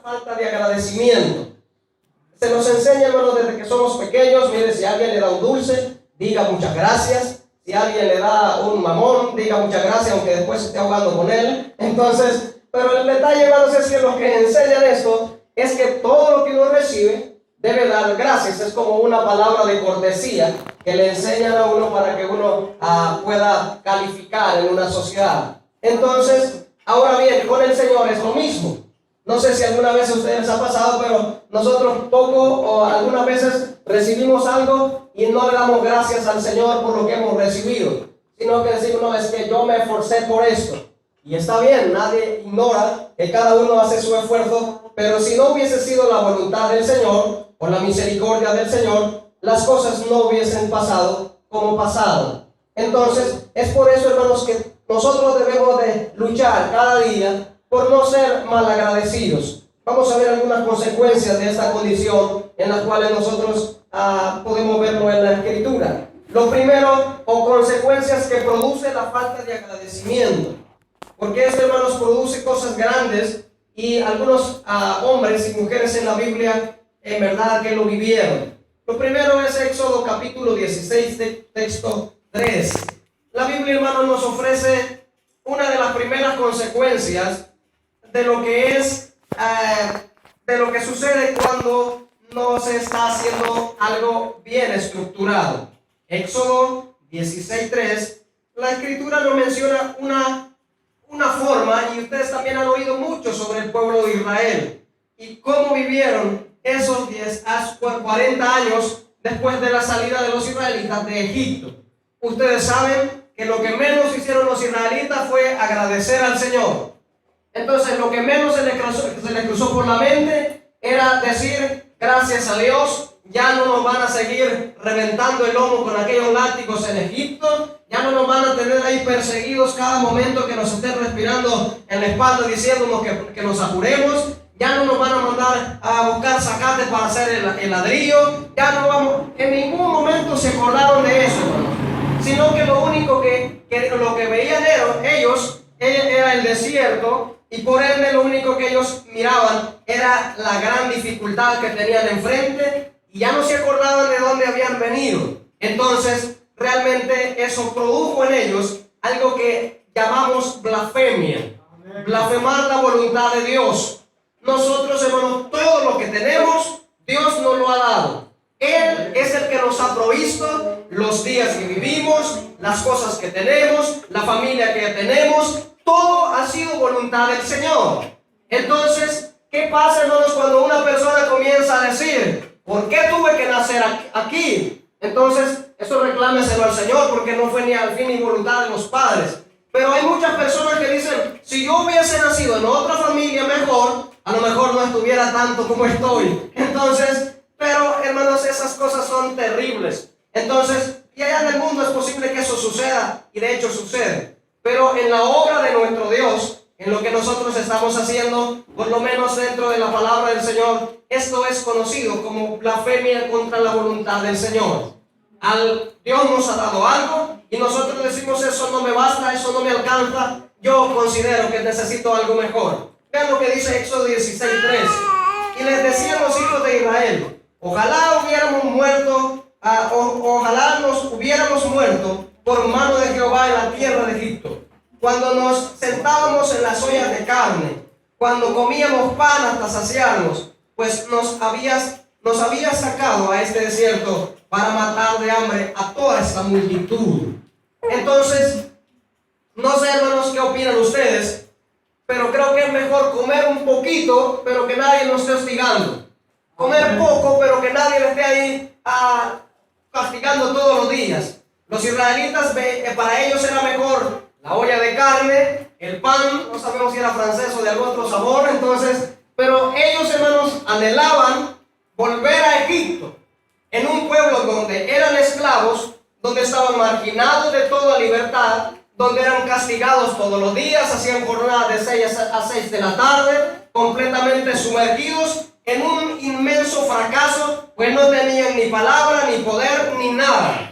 falta de agradecimiento. Se nos enseña, hermanos, desde que somos pequeños. Mire, si alguien le da un dulce, diga muchas gracias. Si alguien le da un mamón, diga muchas gracias, aunque después se esté ahogando con él. Entonces, pero el detalle, hermanos, es que lo que enseñan esto es que todo lo que uno recibe debe dar gracias. Es como una palabra de cortesía que le enseñan a uno para que uno pueda calificar en una sociedad. Entonces, ahora bien, con el Señor es lo mismo. No sé si alguna vez a ustedes les ha pasado, pero nosotros poco o algunas veces recibimos algo y no le damos gracias al Señor por lo que hemos recibido, sino que decimos, no, es que yo me esforcé por esto. Y está bien, nadie ignora que cada uno hace su esfuerzo, pero si no hubiese sido la voluntad del Señor o la misericordia del Señor, las cosas no hubiesen pasado como pasaron. Entonces, es por eso, hermanos, que nosotros debemos de luchar cada día por no ser malagradecidos. Vamos a ver algunas consecuencias de esta condición en las cuales nosotros podemos verlo en la Escritura. Lo primero, o consecuencias que produce la falta de agradecimiento. Porque esto, hermanos, produce cosas grandes y algunos hombres y mujeres en la Biblia, en verdad que lo vivieron. Lo primero es Éxodo capítulo 16, texto 3. La Biblia, hermanos, nos ofrece una de las primeras consecuencias de lo que es, de lo que sucede cuando no se está haciendo algo bien estructurado. Éxodo 16:3, la Escritura nos menciona una forma, y ustedes también han oído mucho sobre el pueblo de Israel y cómo vivieron esos 40 años después de la salida de los israelitas de Egipto. Ustedes saben que lo que menos hicieron los israelitas fue agradecer al Señor. Entonces, lo que menos se le cruzó por la mente era decir, gracias a Dios, ya no nos van a seguir reventando el lomo con aquellos látigos en Egipto, ya no nos van a tener ahí perseguidos cada momento que nos estén respirando en la espalda diciéndonos que nos apuremos, ya no nos van a mandar a buscar zacate para hacer el ladrillo, ya no vamos, en ningún momento se acordaron de eso, sino que lo único lo que veían ellos era el desierto. Y por ende lo único que ellos miraban era la gran dificultad que tenían enfrente y ya no se acordaban de dónde habían venido. Entonces realmente eso produjo en ellos algo que llamamos blasfemia. Blasfemar la voluntad de Dios. Nosotros, hermanos, todo lo que tenemos, Dios nos lo ha dado. Él es el que nos ha provisto los días que vivimos, las cosas que tenemos, la familia que tenemos. Todo ha sido voluntad del Señor. Entonces, ¿qué pasa, hermanos, cuando una persona comienza a decir, ¿por qué tuve que nacer aquí? Entonces, eso reclámeselo al Señor, porque no fue ni al fin ni voluntad de los padres. Pero hay muchas personas que dicen, si yo hubiese nacido en otra familia mejor, a lo mejor no estuviera tanto como estoy. Entonces, pero hermanos, esas cosas son terribles. Entonces, y allá en el mundo es posible que eso suceda, y de hecho sucede. Pero en la obra de nuestro Dios, en lo que nosotros estamos haciendo, por lo menos dentro de la palabra del Señor, esto es conocido como blasfemia contra la voluntad del Señor. Dios nos ha dado algo y nosotros decimos, eso no me basta, eso no me alcanza, yo considero que necesito algo mejor. Vean lo que dice Éxodo 16:3. Y les decían los hijos de Israel, ojalá nos hubiéramos muerto por mano de Jehová en la tierra de Egipto, cuando nos sentábamos en las ollas de carne, cuando comíamos pan hasta saciarnos, pues nos habías sacado a este desierto para matar de hambre a toda esta multitud. Entonces, no sé, hermanos, qué opinan ustedes, pero creo que es mejor comer un poquito, pero que nadie nos esté hostigando. Comer poco, pero que nadie le esté ahí castigando todos los días. Los israelitas, para ellos era mejor la olla de carne, el pan, no sabemos si era francés o de algún otro sabor, entonces, pero ellos, hermanos, anhelaban volver a Egipto, en un pueblo donde eran esclavos, donde estaban marginados de toda libertad, donde eran castigados todos los días, hacían jornadas de 6 a 6 de la tarde, completamente sumergidos en un inmenso fracaso, pues no tenían ni palabra, ni poder, ni nada.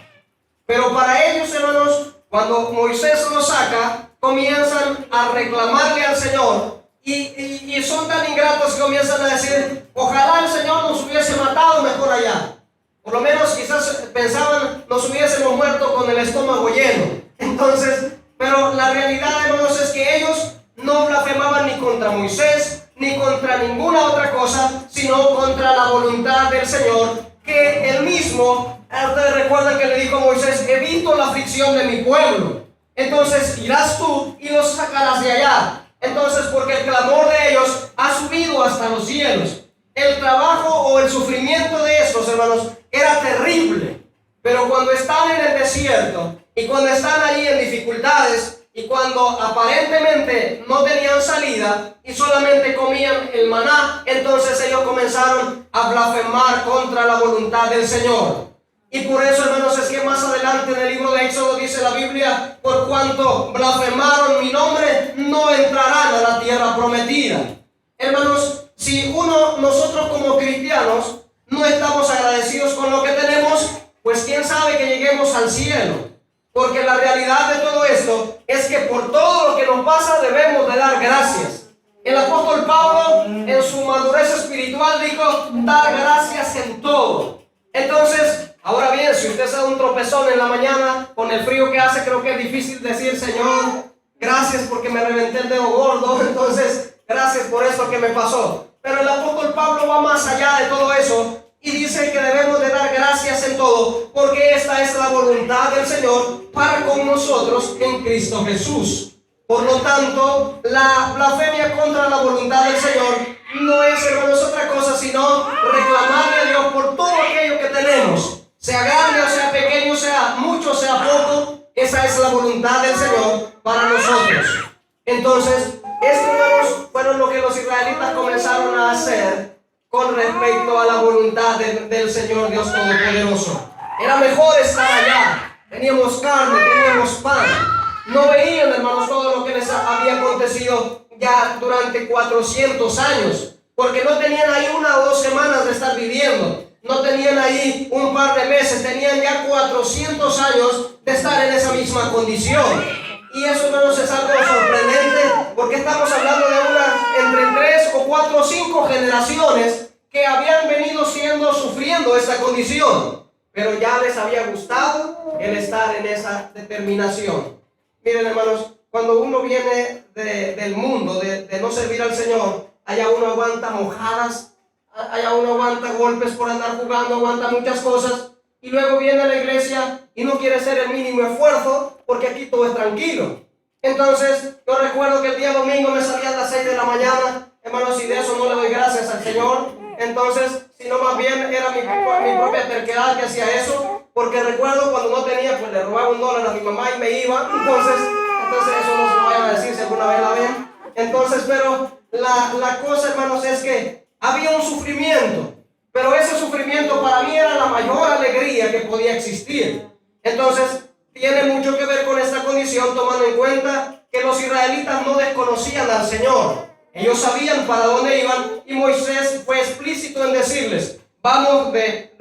Pero para ellos, hermanos, cuando Moisés los saca, comienzan a reclamarle al Señor y son tan ingratos que comienzan a decir, ojalá el Señor nos hubiese matado mejor allá. Por lo menos quizás pensaban, nos hubiésemos muerto con el estómago lleno. Entonces, pero la realidad, hermanos, es que ellos no blasfemaban ni contra Moisés, ni contra ninguna otra cosa, sino contra la voluntad del Señor, que él mismo, ustedes recuerdan que le dijo a Moisés, he visto la aflicción de mi pueblo, entonces irás tú y los sacarás de allá. Entonces, porque el clamor de ellos ha subido hasta los cielos. El trabajo o el sufrimiento de estos hermanos era terrible, pero cuando están en el desierto y cuando están allí en dificultades y cuando aparentemente no tenían salida y solamente comían el maná, entonces ellos comenzaron a blasfemar contra la voluntad del Señor. Y por eso, hermanos, es que más adelante en el libro de Éxodo dice la Biblia, por cuanto blasfemaron mi nombre, no entrarán a la tierra prometida. Hermanos, si nosotros como cristianos no estamos agradecidos con lo que tenemos, pues quién sabe que lleguemos al cielo. Porque la realidad de todo esto es que por todo lo que nos pasa debemos de dar gracias. El apóstol Pablo en su madurez espiritual dijo, dar gracias en todo. Entonces, ahora bien, si usted se da un tropezón en la mañana, con el frío que hace, creo que es difícil decir, Señor, gracias porque me reventé el dedo gordo, entonces, gracias por esto que me pasó. Pero el apóstol Pablo va más allá de todo eso y dice que debemos de dar gracias en todo, porque esta es la voluntad del Señor para con nosotros en Cristo Jesús. Por lo tanto, la blasfemia contra la voluntad del Señor no es, hermanos, otra cosa sino reclamarle a Dios por todo aquello que tenemos, sea grande o sea pequeño, sea mucho o sea poco. Esa es la voluntad del Señor para nosotros. Entonces, estos, hermanos, fueron lo que los israelitas comenzaron a hacer con respecto a la voluntad del Señor Dios Todopoderoso. Era mejor estar allá. Teníamos carne, teníamos pan. No veían, hermanos, todo lo que les había acontecido ya durante 400 años, porque no tenían ahí 1 o 2 semanas de estar viviendo, no tenían ahí un par de meses, tenían ya 400 años de estar en esa misma condición. Y eso, hermanos, es algo sorprendente, porque estamos hablando de entre 3 o 4 o 5 generaciones que habían venido sufriendo esta condición, pero ya les había gustado el estar en esa determinación. Miren, hermanos, cuando uno viene del mundo, de no servir al Señor, allá uno aguanta mojadas, allá uno aguanta golpes por andar jugando, aguanta muchas cosas, y luego viene a la iglesia y no quiere hacer el mínimo esfuerzo, porque aquí todo es tranquilo. Entonces, yo recuerdo que el día domingo me salía a las 6 de la mañana, hermanos, y de eso no le doy gracias al Señor. Entonces, sino más bien era mi propia terquedad que hacía eso, porque recuerdo cuando no tenía, pues le robaba $1 a mi mamá y me iba. Entonces eso no se lo vayan a decir si alguna vez la ven. Entonces, pero la cosa, hermanos, es que había un sufrimiento, pero ese sufrimiento para mí era la mayor alegría que podía existir. Entonces, tiene mucho que ver con esta condición, tomando en cuenta que los israelitas no desconocían al Señor. Ellos sabían para dónde iban, y Moisés fue explícito en decirles, vamos de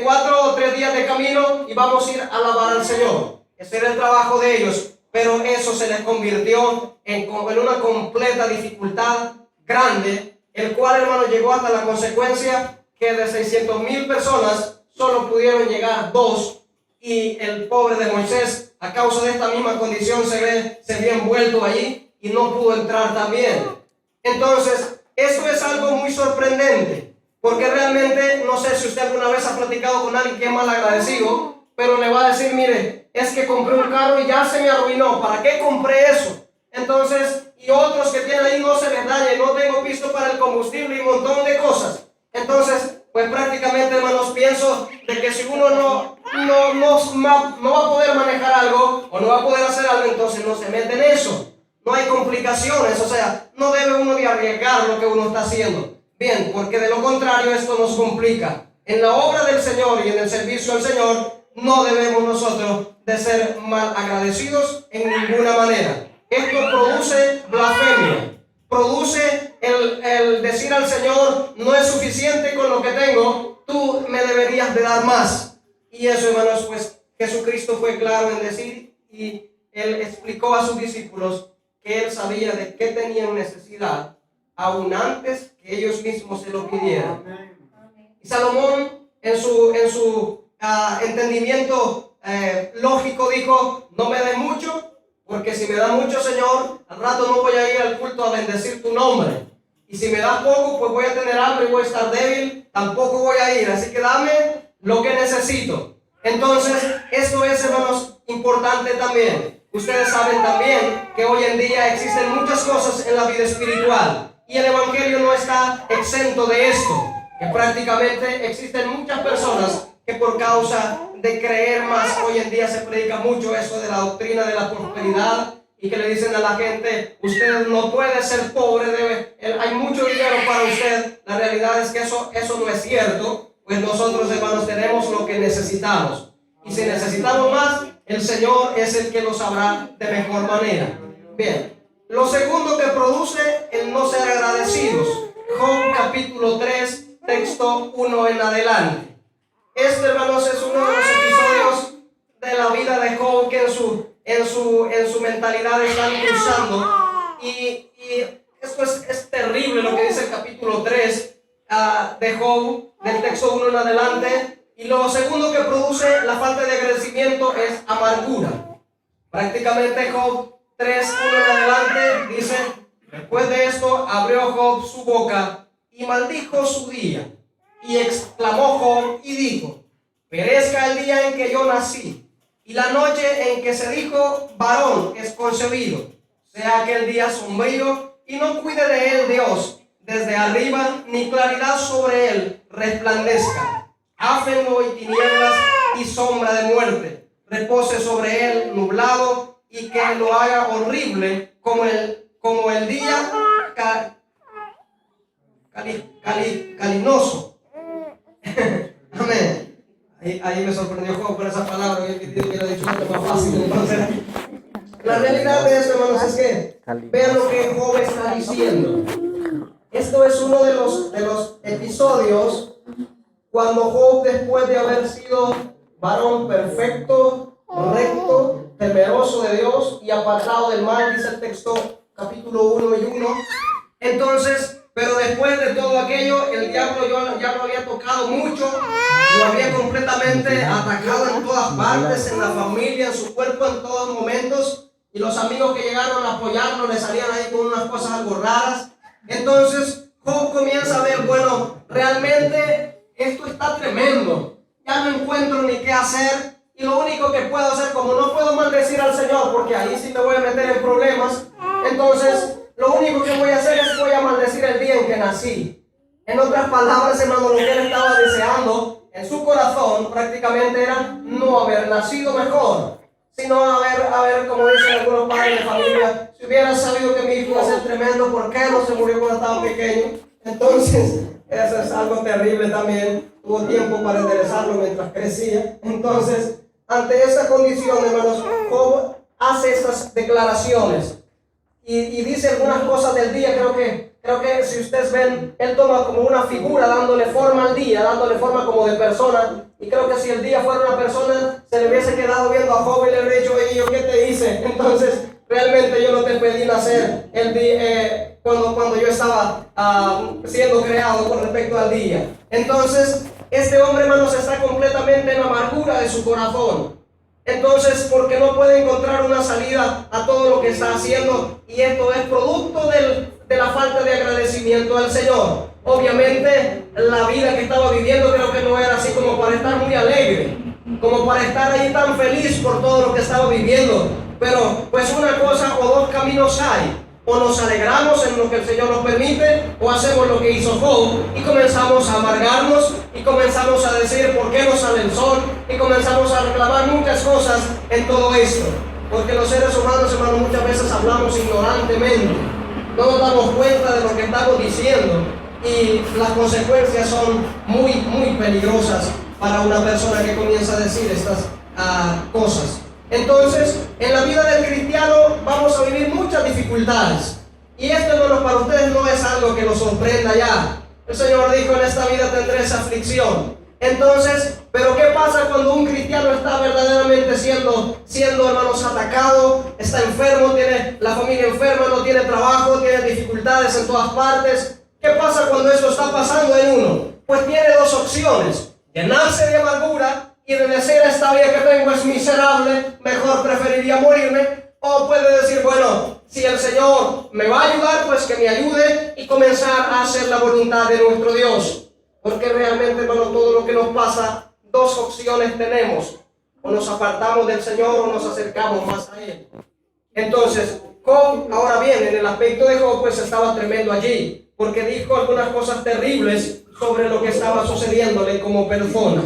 4 o 3 días de camino y vamos a ir a alabar al Señor. Ese era el trabajo de ellos, pero eso se les convirtió en una completa dificultad grande, el cual, hermano, llegó hasta la consecuencia que de 600,000 personas solo pudieron llegar 2, y el pobre de Moisés, a causa de esta misma condición, se había envuelto allí y no pudo entrar también. Entonces, esto es algo muy sorprendente, porque realmente, no sé si usted alguna vez ha platicado con alguien que es mal agradecido, pero le va a decir, mire, es que compré un carro y ya se me arruinó, ¿para qué compré eso? Entonces, y otros que tienen ahí, no se les daña, no tengo pisto para el combustible y un montón de cosas. Entonces, pues prácticamente, hermanos, pienso de que si uno no va a poder manejar algo o no va a poder hacer algo, entonces no se mete en eso. No hay complicaciones, o sea, no debe uno de arriesgar lo que uno está haciendo. Bien, porque de lo contrario esto nos complica. En la obra del Señor y en el servicio al Señor no debemos nosotros de ser mal agradecidos en ninguna manera. Esto produce blasfemia, produce el decir al Señor, no es suficiente con lo que tengo, tú me deberías de dar más. Y eso, hermanos, pues Jesucristo fue claro en decir, y Él explicó a sus discípulos que Él sabía de qué tenían necesidad, aún antes que ellos mismos se lo pidieran. Y Salomón, en su entendimiento lógico, dijo: no me des mucho, porque si me das mucho, Señor, al rato no voy a ir al culto a bendecir tu nombre. Y si me das poco, pues voy a tener hambre y voy a estar débil, tampoco voy a ir. Así que dame lo que necesito. Entonces, esto es, hermanos, importante también. Ustedes saben también que hoy en día existen muchas cosas en la vida espiritual. Y el Evangelio no está exento de esto. Que prácticamente existen muchas personas que por causa de creer más, hoy en día se predica mucho eso de la doctrina de la prosperidad. Y que le dicen a la gente: usted no puede ser pobre, hay mucho dinero para usted. La realidad es que eso no es cierto, pues nosotros, hermanos, tenemos lo que necesitamos. Y si necesitamos más, el Señor es el que lo sabrá de mejor manera. Bien, lo segundo que produce el no ser agradecidos. Job capítulo 3, texto 1 en adelante. Este, hermanos, es uno de los episodios de la vida de Job que en su mentalidad están cruzando, y esto es terrible lo que dice el capítulo 3 de Job, del texto 1 en adelante. Y lo segundo que produce la falta de agradecimiento es amargura. Prácticamente Job 3, 1 en adelante dice: después de esto abrió Job su boca y maldijo su día, y exclamó Job y dijo: perezca el día en que yo nací, y la noche en que se dijo varón es concebido. Sea aquel día sombrío y no cuide de él Dios desde arriba, ni claridad sobre él resplandezca. Áfenlo y tinieblas y sombra de muerte repose sobre él nublado, y que lo haga horrible como el día calinoso. Amén. Ahí me sorprendió Job con esa palabra. Yo hubiera dicho algo más fácil. Entonces, la realidad de eso, hermanos, es que vean lo que Job está diciendo. Esto es uno de los episodios cuando Job, después de haber sido varón perfecto, recto, temeroso de Dios y apartado del mal, dice el texto capítulo 1 y 1. Entonces, pero después de todo aquello, el diablo ya lo había tocado mucho, lo había completamente atacado en todas partes, en la familia, en su cuerpo, en todos momentos. Y los amigos que llegaron a apoyarlo le salían ahí con unas cosas algo raras. Entonces Job comienza a ver: bueno, realmente esto está tremendo. Ya no encuentro ni qué hacer. Y lo único que puedo hacer, como no puedo maldecir al Señor, porque ahí sí me voy a meter en problemas, entonces lo único que voy a hacer es voy a maldecir el día en que nací. En otras palabras, hermano, lo que él estaba deseando en su corazón prácticamente era no haber nacido mejor, sino haber, como dicen algunos padres de familia: si hubiera sabido que mi hijo iba a ser tremendo, ¿por qué no se murió cuando estaba pequeño? Entonces, eso es algo terrible también. Tuvo tiempo para enderezarlo mientras crecía. Entonces, ante esta condición, hermanos, Job hace estas declaraciones. Y dice algunas cosas del día. Creo que si ustedes ven, él toma como una figura dándole forma al día, dándole forma como de persona. Y creo que si el día fuera una persona, se le hubiese quedado viendo a Job y le hubiera dicho: oye, ¿yo qué te hice? Entonces, realmente yo no te pedí nacer el día, cuando yo estaba siendo creado con respecto al día. Entonces, este hombre, hermanos, está completamente en amargura de su corazón. Entonces, porque no puede encontrar una salida a todo lo que está haciendo, y esto es producto de la falta de agradecimiento al Señor. Obviamente, la vida que estaba viviendo creo que no era así como para estar muy alegre, como para estar ahí tan feliz por todo lo que estaba viviendo. Pero, pues una cosa o dos caminos hay: o nos alegramos en lo que el Señor nos permite, o hacemos lo que hizo Job y comenzamos a amargarnos, y comenzamos a decir: ¿por qué no sale el sol? Y comenzamos a reclamar muchas cosas en todo esto. Porque los seres humanos, hermanos, muchas veces hablamos ignorantemente, no nos damos cuenta de lo que estamos diciendo, y las consecuencias son muy, muy peligrosas para una persona que comienza a decir estas cosas. Entonces, en la vida del cristiano vamos a vivir muchas dificultades. Y esto, hermanos, para ustedes no es algo que nos sorprenda ya. El Señor dijo: en esta vida tendréis aflicción. Entonces, pero ¿qué pasa cuando un cristiano está verdaderamente siendo, hermanos, atacado, está enfermo, tiene la familia enferma, no tiene trabajo, tiene dificultades en todas partes? ¿Qué pasa cuando eso está pasando en uno? Pues tiene dos opciones: llenarse de amargura y de decir, esta vida que tengo es miserable, mejor preferiría morirme. O puede decir, bueno, si el Señor me va a ayudar, pues que me ayude, y comenzar a hacer la voluntad de nuestro Dios. Porque realmente, hermano, todo lo que nos pasa, dos opciones tenemos: o nos apartamos del Señor o nos acercamos más a Él. Entonces, Job, ahora bien, en el aspecto de Job, pues estaba tremendo allí, porque dijo algunas cosas terribles sobre lo que estaba sucediéndole como persona.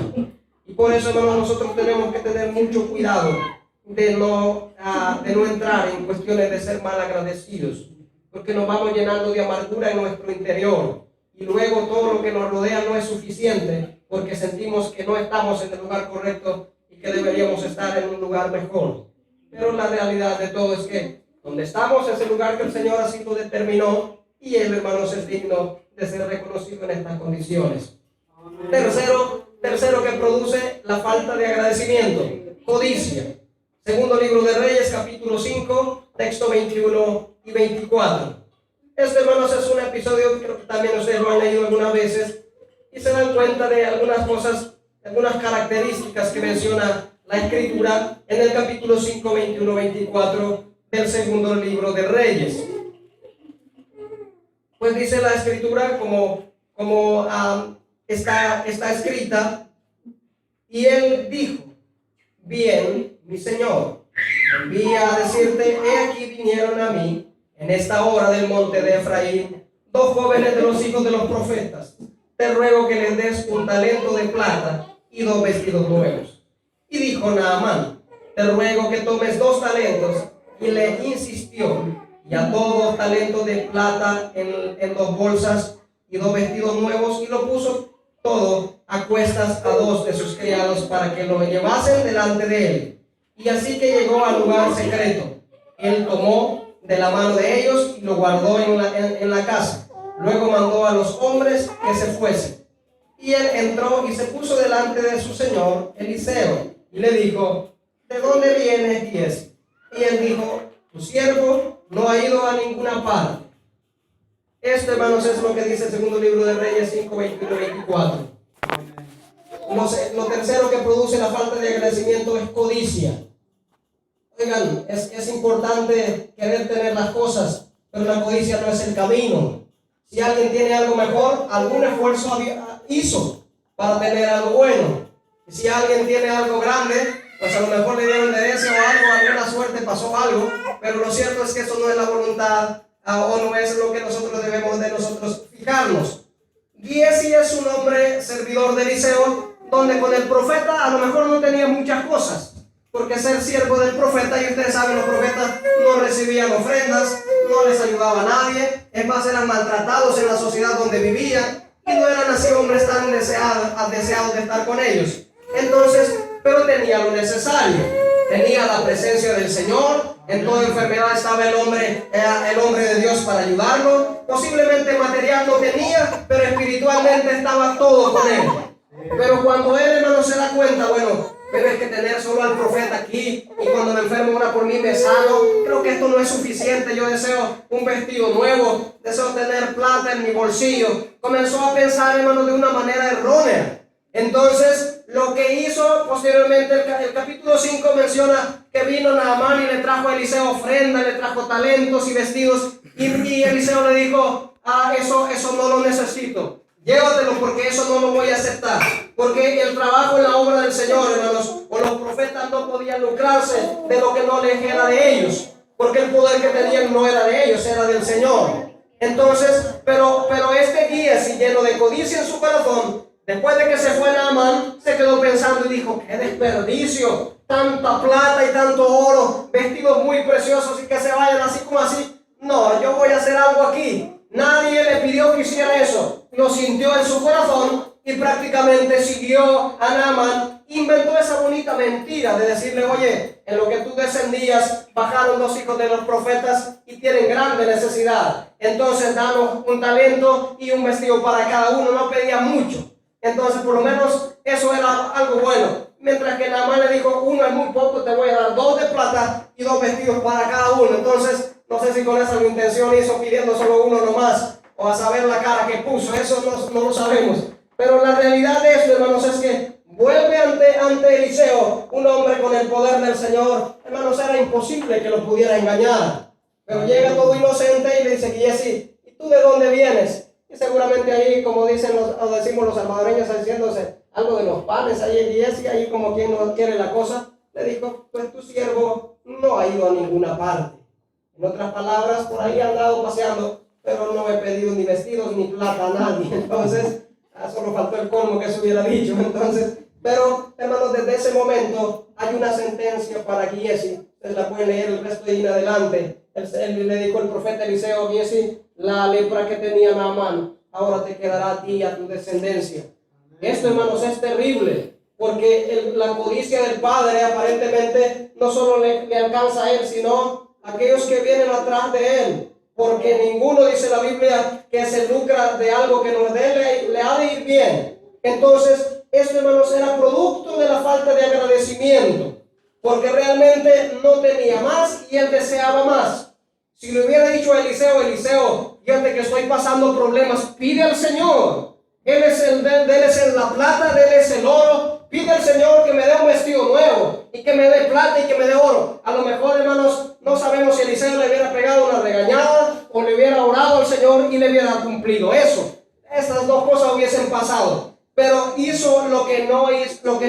Y por eso, hermano, nosotros tenemos que tener mucho cuidado de no entrar en cuestiones de ser mal agradecidos, porque nos vamos llenando de amargura en nuestro interior. Y luego todo lo que nos rodea no es suficiente, porque sentimos que no estamos en el lugar correcto y que deberíamos estar en un lugar mejor. Pero la realidad de todo es que donde estamos es el lugar que el Señor así lo determinó, y Él, hermanos, es digno de ser reconocido en estas condiciones. Tercero que produce la falta de agradecimiento: codicia. Segundo libro de Reyes, capítulo 5, texto 21 y 24. Este, hermanos, es un episodio que creo que también ustedes lo han leído algunas veces y se dan cuenta de algunas cosas, algunas características que menciona la Escritura en el capítulo 5, 21, 24 del segundo libro de Reyes. Pues dice la Escritura como está escrita: y él dijo, bien, mi Señor, envía a decirte, he aquí vinieron a mí en esta hora del monte de Efraín dos jóvenes de los hijos de los profetas. Te ruego que les des un talento de plata y 2 vestidos nuevos. Y dijo Naamán, te ruego que tomes 2 talentos. Y le insistió, y ató 2 talentos de plata en 2 bolsas y 2 vestidos nuevos, y lo puso todo a cuestas a 2 de sus criados para que lo llevasen delante de él. Y así que llegó al lugar secreto, él tomó de la mano de ellos y lo guardó en la casa. Luego mandó a los hombres que se fuesen. Y él entró y se puso delante de su señor Eliseo y le dijo, ¿de dónde vienes? Y él dijo, tu siervo no ha ido a ninguna parte. Esto, hermanos, es lo que dice el segundo libro de Reyes 5, 21 y 24. Lo tercero que produce la falta de agradecimiento es codicia. Oigan, es importante querer tener las cosas, pero la codicia no es el camino. Si alguien tiene algo mejor, algún esfuerzo hizo para tener algo bueno. Y si alguien tiene algo grande, pues a lo mejor le dieron herencia o algo, alguna suerte, pasó algo, pero lo cierto es que eso no es la voluntad o no es lo que nosotros debemos de nosotros fijarnos. Giezi es un hombre servidor de Eliseo, donde con el profeta a lo mejor no tenía muchas cosas, porque ser siervo del profeta, y ustedes saben, los profetas no recibían ofrendas, no les ayudaba a nadie, es más, eran maltratados en la sociedad donde vivían, y no eran así hombres tan deseados de estar con ellos. Entonces, pero tenía lo necesario, tenía la presencia del Señor, en toda enfermedad estaba el hombre de Dios para ayudarlo, posiblemente material no tenía, pero espiritualmente estaba todo con él. Pero cuando él, hermano, se da cuenta, bueno, pero es que tener solo al profeta aquí, y cuando me enfermo ora por mí me sano, creo que esto no es suficiente, yo deseo un vestido nuevo, deseo tener plata en mi bolsillo. Comenzó a pensar, hermano, de una manera errónea. Entonces, lo que hizo posteriormente, el capítulo 5 menciona que vino Naamán y le trajo a Eliseo ofrenda, le trajo talentos y vestidos, y Eliseo le dijo, eso no lo necesito. Llévatelo porque eso no lo voy a aceptar. Porque el trabajo en la obra del Señor, hermanos, o los profetas no podían lucrarse de lo que no les era de ellos. Porque el poder que tenían no era de ellos, era del Señor. Entonces, pero este Giezi, lleno de codicia en su corazón, después de que se fue Naamán, se quedó pensando y dijo, qué desperdicio, tanta plata y tanto oro, vestidos muy preciosos y que se vayan así como así. No, yo voy a hacer algo aquí. Nadie le pidió que hiciera eso. Lo sintió en su corazón y prácticamente siguió a Naamán. Inventó esa bonita mentira de decirle, oye, en lo que tú descendías, bajaron 2 hijos de los profetas y tienen grande necesidad. Entonces danos un talento y un vestido para cada uno. No pedía mucho. Entonces, por lo menos eso era algo bueno. Mientras que Naamán le dijo, uno es muy poco, te voy a dar 2 de plata y 2 vestidos para cada uno. Entonces, no sé si con esa intención hizo pidiendo solo uno nomás, o a saber la cara que puso, eso no lo sabemos. Pero la realidad de esto, hermanos, es que vuelve ante Eliseo, un hombre con el poder del Señor. Hermanos, era imposible que lo pudiera engañar. Pero llega todo inocente y le dice, Giesi, ¿y tú de dónde vienes? Y seguramente ahí, como dicen decimos los salvadoreños, diciéndose algo de los panes, ahí en Giesi, ahí como quien no quiere la cosa, le dijo, pues tu siervo no ha ido a ninguna parte. En otras palabras, por ahí ha andado paseando, pero no he pedido ni vestidos ni plata a nadie. Entonces, solo faltó el colmo que se hubiera dicho. Entonces, pero hermanos, desde ese momento hay una sentencia para Giesi. Ustedes la pueden leer el resto de ahí en adelante. Él le dijo el profeta Eliseo: Giesi, la lepra que tenía Naamán, ahora te quedará a ti y a tu descendencia. Esto, hermanos, es terrible, porque la codicia del padre aparentemente no solo le alcanza a él, sino a aquellos que vienen atrás de él. Porque ninguno, dice la Biblia, que se lucra de algo que nos dé, le ha de ir bien. Entonces, esto, hermanos, era producto de la falta de agradecimiento, porque realmente no tenía más y él deseaba más. Si le hubiera dicho a Eliseo, fíjate que estoy pasando problemas, pide al Señor. Él es la plata, Él es el oro. Pide al Señor que me dé un vestido nuevo y que me dé plata y que me dé oro. A lo mejor, hermanos, no sabemos si Eliseo le hubiera pegado una regañada o le hubiera orado al Señor y le hubiera cumplido eso. Estas dos cosas hubiesen pasado. Pero hizo lo que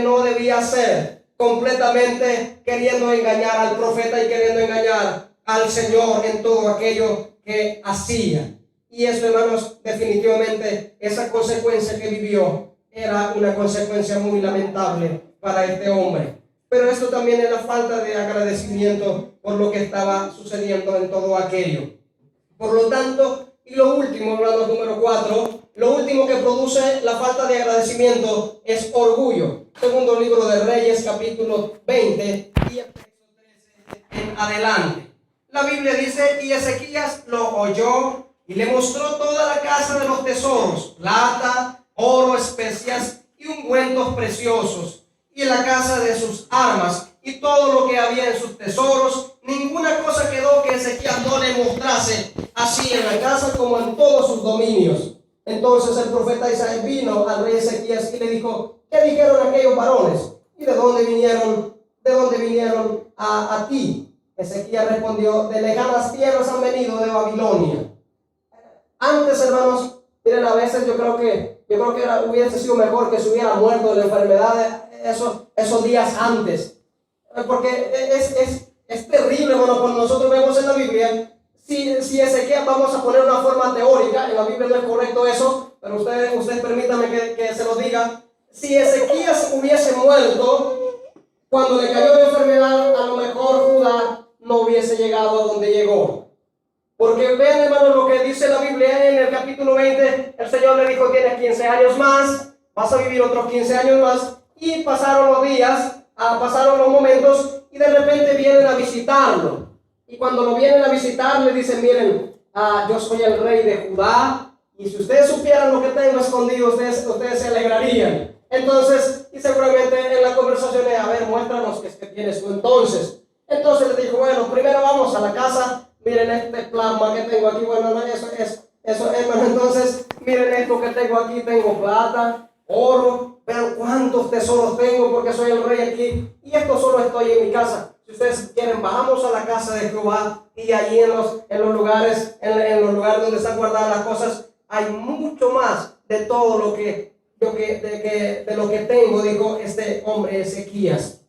no debía hacer, completamente queriendo engañar al profeta y queriendo engañar al Señor en todo aquello que hacía. Y eso, hermanos, definitivamente esa consecuencia que vivió era una consecuencia muy lamentable para este hombre. Pero esto también es la falta de agradecimiento por lo que estaba sucediendo en todo aquello. Por lo tanto, y lo último, hermanos, número 4, lo último que produce la falta de agradecimiento es orgullo. Segundo libro de Reyes, capítulo 20 y el texto 13 en adelante. La Biblia dice: y Ezequías lo oyó y le mostró toda la casa de los tesoros, plata, oro, especias y ungüentos preciosos, y la casa de sus armas, y todo lo que había en sus tesoros. Ninguna cosa quedó que Ezequías no le mostrase, así en la casa como en todos sus dominios. Entonces el profeta Isaías vino al rey Ezequías y le dijo: ¿qué dijeron aquellos varones? ¿Y de dónde vinieron a ti? Ezequías respondió: de lejanas tierras han venido, de Babilonia. Antes, hermanos, miren, a veces yo creo que hubiese sido mejor que se hubiera muerto de la enfermedad esos días antes. Porque es terrible, hermano, cuando nosotros vemos en la Biblia, si Ezequías, vamos a poner una forma teórica, en la Biblia no es correcto eso, pero ustedes permítanme que se lo diga. Si Ezequías hubiese muerto cuando le cayó la enfermedad, a lo mejor Judá no hubiese llegado a donde llegó. Porque vean, hermano, lo que dice la Biblia en el capítulo 20, el Señor le dijo: tienes 15 años más, vas a vivir otros 15 años más. Y pasaron los días, pasaron los momentos, y de repente vienen a visitarlo. Y cuando lo vienen a visitar, le dicen: miren, yo soy el rey de Judá, y si ustedes supieran lo que tengo escondido, ustedes se alegrarían. Entonces, y seguramente en la conversación es: a ver, muéstranos qué es que tienes tú entonces. Entonces le dijo: bueno, primero vamos a la casa. Miren este plasma que tengo aquí. Bueno, eso, hermano. Entonces, miren esto que tengo aquí. Tengo plata, oro. Vean cuántos tesoros tengo, porque soy el rey aquí. Y esto solo estoy en mi casa. Si ustedes quieren, bajamos a la casa de Jehová. Y allí en los lugares donde están guardadas las cosas, hay mucho más de todo lo que tengo, dijo este hombre Ezequías.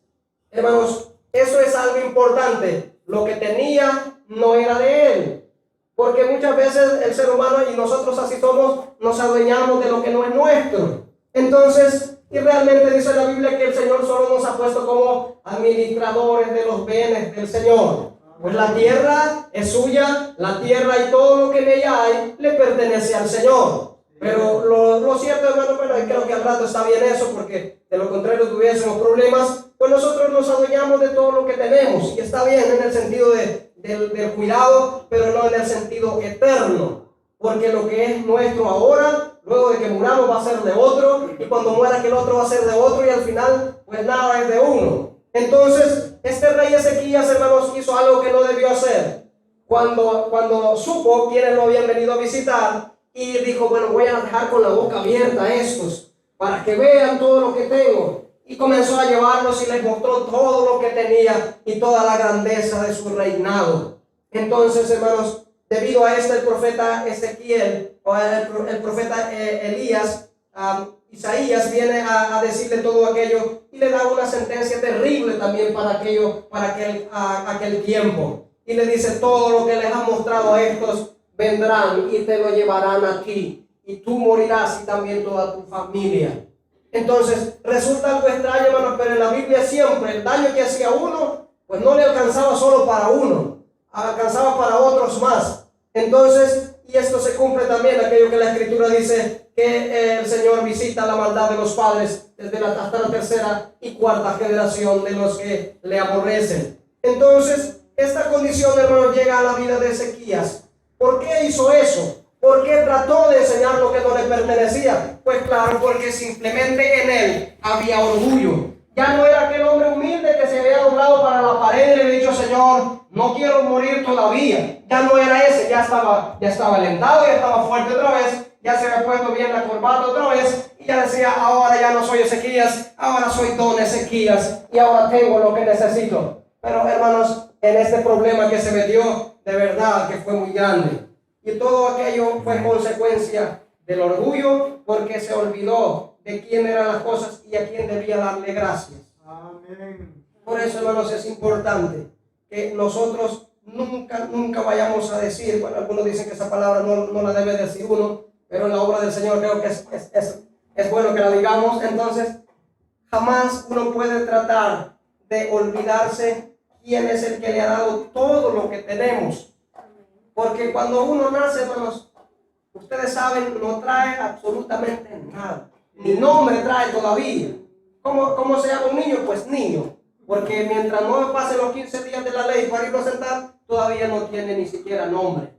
Hermanos, eso es algo importante. Lo que tenía no era de él, porque muchas veces el ser humano, y nosotros así somos, nos adueñamos de lo que no es nuestro. Entonces, y realmente dice la Biblia que el Señor solo nos ha puesto como administradores de los bienes del Señor. Pues la tierra es suya, la tierra y todo lo que en ella hay le pertenece al Señor. Pero lo cierto, hermano, bueno, creo que al rato está bien eso, porque de lo contrario tuviésemos problemas. Pues nosotros nos adueñamos de todo lo que tenemos, y está bien en el sentido del cuidado, pero no en el sentido eterno, porque lo que es nuestro ahora luego de que muramos va a ser de otro, y cuando muera aquel otro va a ser de otro, y al final pues nada es de uno. Entonces este rey Ezequías, hermanos, hizo algo que no debió hacer. Cuando supo quiénes lo habían venido a visitar, y dijo, bueno, voy a dejar con la boca abierta a estos para que vean todo lo que tengo. Y comenzó a llevarlos y les mostró todo lo que tenía y toda la grandeza de su reinado. Entonces, hermanos, debido a esto, el profeta Ezequiel, o el profeta Elías, Isaías viene a decirle todo aquello y le da una sentencia terrible también para aquel tiempo. Y le dice, todo lo que les ha mostrado a estos vendrán y te lo llevarán a ti, y tú morirás y también toda tu familia. Entonces resulta algo extraño, hermanos, pero en la Biblia siempre el daño que hacía uno, pues no le alcanzaba solo para uno, alcanzaba para otros más. Entonces, y esto se cumple también aquello que la Escritura dice, que el Señor visita la maldad de los padres desde hasta la tercera y cuarta generación de los que le aborrecen. Entonces, esta condición, hermanos, llega a la vida de Ezequías. ¿Por qué hizo eso? ¿Por qué trató de enseñar lo que no le pertenecía? Pues claro, porque simplemente en él había orgullo. Ya no era aquel hombre humilde que se había doblado para la pared y le había dicho, Señor, no quiero morir todavía. Ya no era ese, ya estaba alentado, ya estaba fuerte otra vez, ya se había puesto bien la corbata otra vez y ya decía, ahora ya no soy Ezequías, ahora soy don Ezequías y ahora tengo lo que necesito. Pero hermanos, en este problema que se metió, de verdad que fue muy grande. Y todo aquello fue consecuencia del orgullo, porque se olvidó de quién eran las cosas y a quién debía darle gracias. Amén. Por eso, hermanos, es importante que nosotros nunca vayamos a decir, bueno, algunos dicen que esa palabra no la debe decir uno, pero en la obra del Señor creo que es bueno que la digamos. Entonces, jamás uno puede tratar de olvidarse quién es el que le ha dado todo lo que tenemos. Porque cuando uno nace, hermanos, ustedes saben, no trae absolutamente nada. Ni nombre trae todavía. ¿Cómo se llama un niño? Pues niño. Porque mientras no pasen los 15 días de la ley para irlo a sentar, todavía no tiene ni siquiera nombre.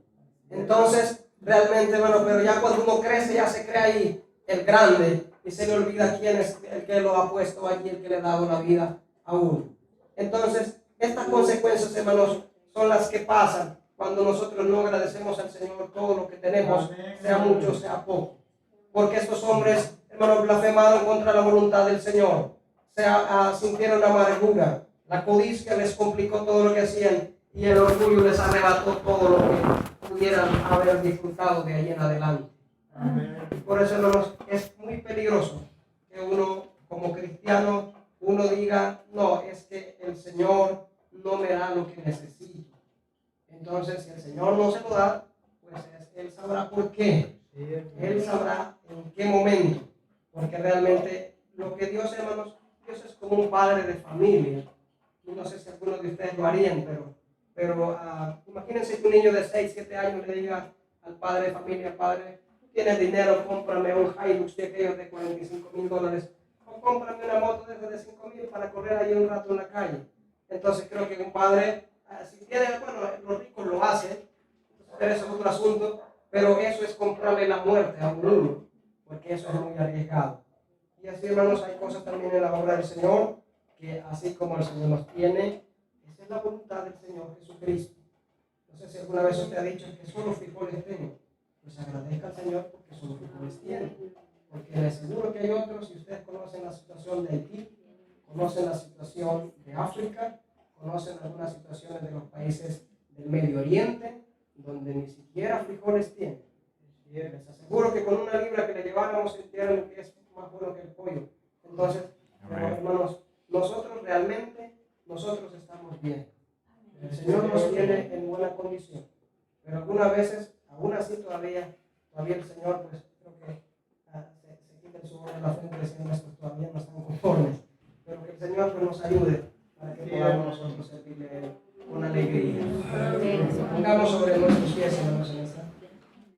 Entonces, realmente, hermano, pero ya cuando uno crece, ya se cree ahí el grande y se le olvida quién es el que lo ha puesto allí, el que le ha dado la vida a uno. Entonces, estas consecuencias, hermanos, son las que pasan cuando nosotros no agradecemos al Señor todo lo que tenemos, sea mucho, sea poco. Porque estos hombres, hermanos, blasfemaron contra la voluntad del Señor. Sintieron amargura. La codicia les complicó todo lo que hacían y el orgullo les arrebató todo lo que pudieran haber disfrutado de ahí en adelante. Amén. Por eso, hermanos, es muy peligroso que uno, como cristiano, uno diga, no, es que el Señor no me da lo que necesito. Entonces, si el Señor no se lo da, pues Él sabrá por qué. Él sabrá en qué momento. Porque realmente lo que Dios, hermanos, Dios es como un padre de familia. Y no sé si algunos de ustedes lo harían, pero imagínense que un niño de 6, 7 años le diga al padre de familia, padre, tienes dinero, cómprame un Hilux de aquellos de $45,000, o cómprame una moto de $5,000 para correr ahí un rato en la calle. Entonces creo que un padre, si tiene, bueno, los ricos lo hacen, pero eso es otro asunto, pero eso es comprarle la muerte a un niño, porque eso es muy arriesgado. Y así, hermanos, hay cosas también en la obra del Señor, que así como el Señor nos tiene, esa es la voluntad del Señor Jesucristo. No sé si alguna vez usted ha dicho que solo frijoles tengo, pues agradezca al Señor porque solo frijoles tiene, porque les aseguro que hay otros, y ustedes conocen la situación de Haití, conocen la situación de África, conocen algunas situaciones de los países del Medio Oriente, donde ni siquiera frijoles tienen. Les aseguro que con una libra que le lleváramos sintieran que es más bueno que el pollo. Entonces, hermanos, nosotros realmente, nosotros estamos bien. El Señor nos tiene en buena condición. Pero algunas veces, aún así todavía el Señor, pues creo que se quita el sudor de la frente diciendo esto, todavía no están conformes. Pero que el Señor pues nos ayude para que podamos nosotros servirle con alegría. Pongamos sobre nuestros pies, hermanos, en esta